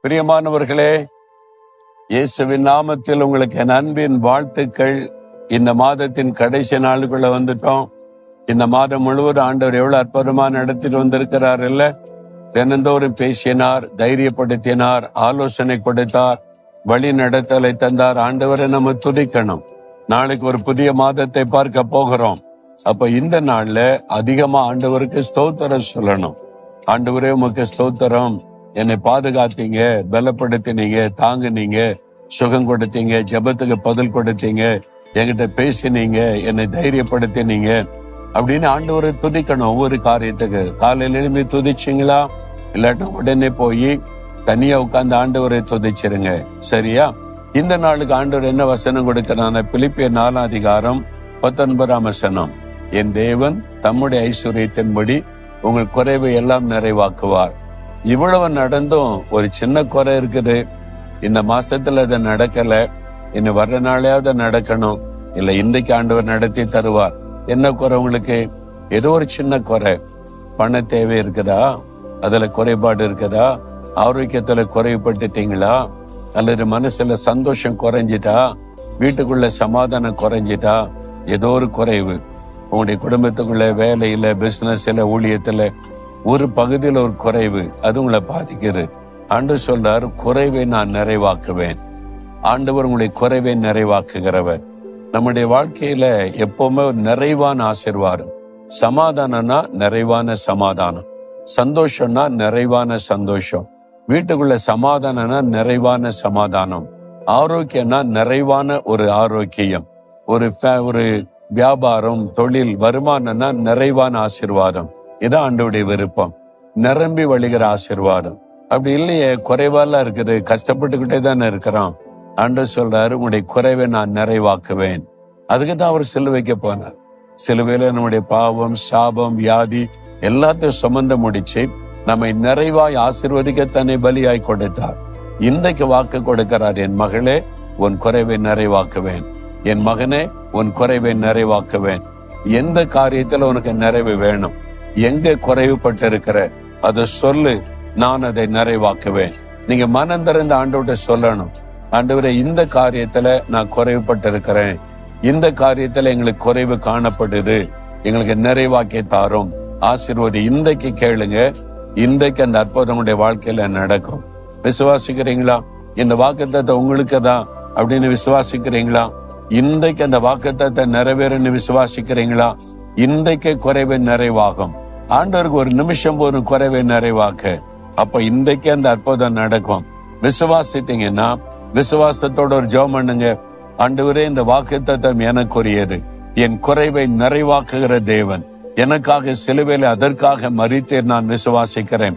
பிரியமானவர்களே, இயேசுவின் நாமத்தில் உங்களுக்கு என் அன்பின் வாழ்த்துக்கள். இந்த மாதத்தின் கடைசி நாளுக்குள்ள வந்துட்டோம். இந்த மாதம் முழுவதும் ஆண்டவர் எவ்வளவு அற்புதமா நடத்திட்டு வந்திருக்கிறார் இல்ல? தினந்தோறும் பேசினார், தைரியப்படுத்தினார், ஆலோசனை கொடுத்தார், வழி நடத்தலை தந்தார். ஆண்டவரை நம்ம துதிக்கணும். நாளைக்கு ஒரு புதிய மாதத்தை பார்க்க போகிறோம். அப்ப இந்த நாள்ல அதிகமா ஆண்டவருக்கு ஸ்தோத்திரம் சொல்லணும். ஆண்டவரே உமக்கு ஸ்தோத்திரம், என்னை பாதுகாத்தீங்க, பலப்படுத்தினீங்க, தாங்குனீங்க, சுகம் கொடுத்தீங்க, ஜெபத்துக்கு பதில் கொடுத்தீங்க, என்கிட்ட பேசினீங்க, என்னை தைரியப்படுத்தினீங்க அப்படின்னு ஆண்டவரை துதிக்கணும். ஒவ்வொரு காரியத்துக்கு காலையில எழுப்பி துதிச்சிங்களா? இல்லாட்டும் உடனே போய் தனியா உட்கார்ந்து ஆண்டவரை துதிச்சிருங்க. சரியா? இந்த நாளுக்கு ஆண்டவர் என்ன வசனம் கொடுக்கிறான? பிலிப்பியர் 4:19 என் தேவன் தம்முடைய ஐஸ்வர்யத்தின்படி உங்கள் குறைவை எல்லாம் நிறைவாக்குவார். இவ்வளவு நடந்தும் ஒரு சின்ன குறை இருக்குது. இந்த மாசத்துல அது நடக்கல, இன்னும் வர்ற நாளையாவது நடக்கணும். இல்ல இன்றைக்கு ஆண்டவர் நடத்தி தருவார். என்ன குறை உங்களுக்கு? ஏதோ ஒரு சின்ன குறை. பண தேவை இருக்குதா? அதுல குறைபாடு இருக்குதா? ஆரோக்கியத்துல குறைபட்டுட்டீங்களா? அல்லது மனசுல சந்தோஷம் குறைஞ்சிட்டா? வீட்டுக்குள்ள சமாதானம் குறைஞ்சிட்டா? ஏதோ ஒரு குறைவு உங்களுடைய குடும்பத்துக்குள்ள, வேலையில, பிசினஸ்ல, ஊழியத்துல ஒரு பகுதியில் ஒரு குறைவு, அது உங்களை பாதிக்கிறது. ஆண்டவர் சொல்றாரு, குறைவை நான் நிறைவாக்குவேன். ஆண்டவர் உங்களுடைய குறைவை நிறைவாக்குகிறவர். நம்முடைய வாழ்க்கையில எப்பவுமே ஒரு நிறைவான ஆசீர்வாதம். சமாதானம்னா நிறைவான சமாதானம், சந்தோஷம்னா நிறைவான சந்தோஷம், வீட்டுக்குள்ள சமாதானம்னா நிறைவான சமாதானம், ஆரோக்கியம்னா நிறைவான ஒரு ஆரோக்கியம், ஒரு வியாபாரம், தொழில், வருமானம்னா நிறைவான ஆசீர்வாதம். இதான் ஆண்டவருடைய விருப்பம். நிரம்பி வழிகிற ஆசீர்வாதம். அப்படி இல்லையே, குறைவாலாம் இருக்குது, கஷ்டப்பட்டுக்கிட்டே தானே இருக்கிறோம். ஆண்டவர் சொல்றாரு, உங்களுடைய குறைவை நான் நிறைவாக்குவேன். அதுக்கு தான் அவர் சிலுவைக்கு போனார். சிலுவையில நம்முடைய பாவம், சாபம், வியாதி எல்லாத்தையும் சுமந்து முடிச்சு நம்மை நிறைவாய் ஆசீர்வதிக்க தன்னை பலியாய் கொடுத்தார். இன்றைக்கு வாக்கு கொடுக்கிறார், என் மகளே உன் குறைவை நிறைவாக்குவேன், என் மகனே உன் குறைவை நிறைவாக்குவேன். எந்த காரியத்துல உனக்கு நிறைவு வேணும், எங்க குறைவுபட்டு இருக்கிற அதை சொல்லு, நான் அதை நிறைவாக்குவேன். நீங்க மனம் திறந்த ஆண்டவர்கிட்ட சொல்லணும், ஆண்டவரே இந்த காரியத்துல நான் குறைவுபட்டு இருக்கிறேன், இந்த காரியத்துல எங்களுக்கு குறைவு காணப்படுது, எங்களுக்கு நிறைவாக்கி தாரும், ஆசீர்வாதி. இன்றைக்கு கேளுங்க, இன்றைக்கு அந்த அற்புதம் உங்களுடைய வாழ்க்கையில நடக்கும். விசுவாசிக்கிறீங்களா? இந்த வாக்குத்தத்தத்தை உங்களுக்கு தான் அப்படின்னு விசுவாசிக்கிறீங்களா? இன்றைக்கு அந்த வாக்குத்தத்தத்தை நிறைவேறுன்னு விசுவாசிக்கிறீங்களா? இன்றைக்கு குறைவை நிறைவாகும். ஆண்டவருக்கு ஒரு நிமிஷம் போதும் குறைவை நிறைவாக்க. அப்ப இன்றைக்கு அந்த அற்புதம் நடக்கும். விசுவாசித்தீங்கன்னா விசுவாசத்தோட ஒரு ஜெபம் பண்ணுங்க. ஆண்டவரே இந்த வாக்குத்தத்தம் எனக்குரியது, என் குறைவை நிறைவாக்குகிற தேவன் எனக்காக சிலுவையில அதற்காக மரித்தேன், நான் விசுவாசிக்கிறேன்.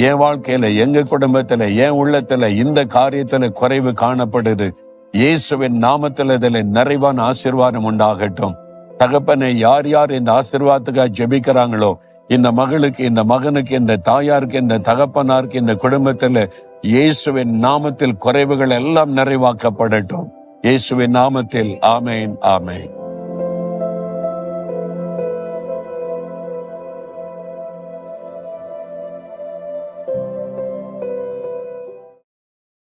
என் வாழ்க்கையில, எங்க குடும்பத்துல, என் உள்ளத்துல இந்த காரியத்துல குறைவு காணப்படுது, இயேசுவின் நாமத்தில் இதில் நிறைவான ஆசீர்வாதம் உண்டாகட்டும். தகப்பனை, யார் யார் இந்த ஆசீர்வாதத்துக்காக ஜெபிக்கிறாங்களோ, இந்த மகளுக்கு, இந்த மகனுக்கு, இந்த தாயாருக்கு, இந்த தகப்பனாருக்கு, இந்த குடும்பத்துல இயேசுவின் நாமத்தில் குறைவுகள் எல்லாம் நிறைவாக்கப்படட்டும். இயேசுவின் நாமத்தில் ஆமேன், ஆமேன்.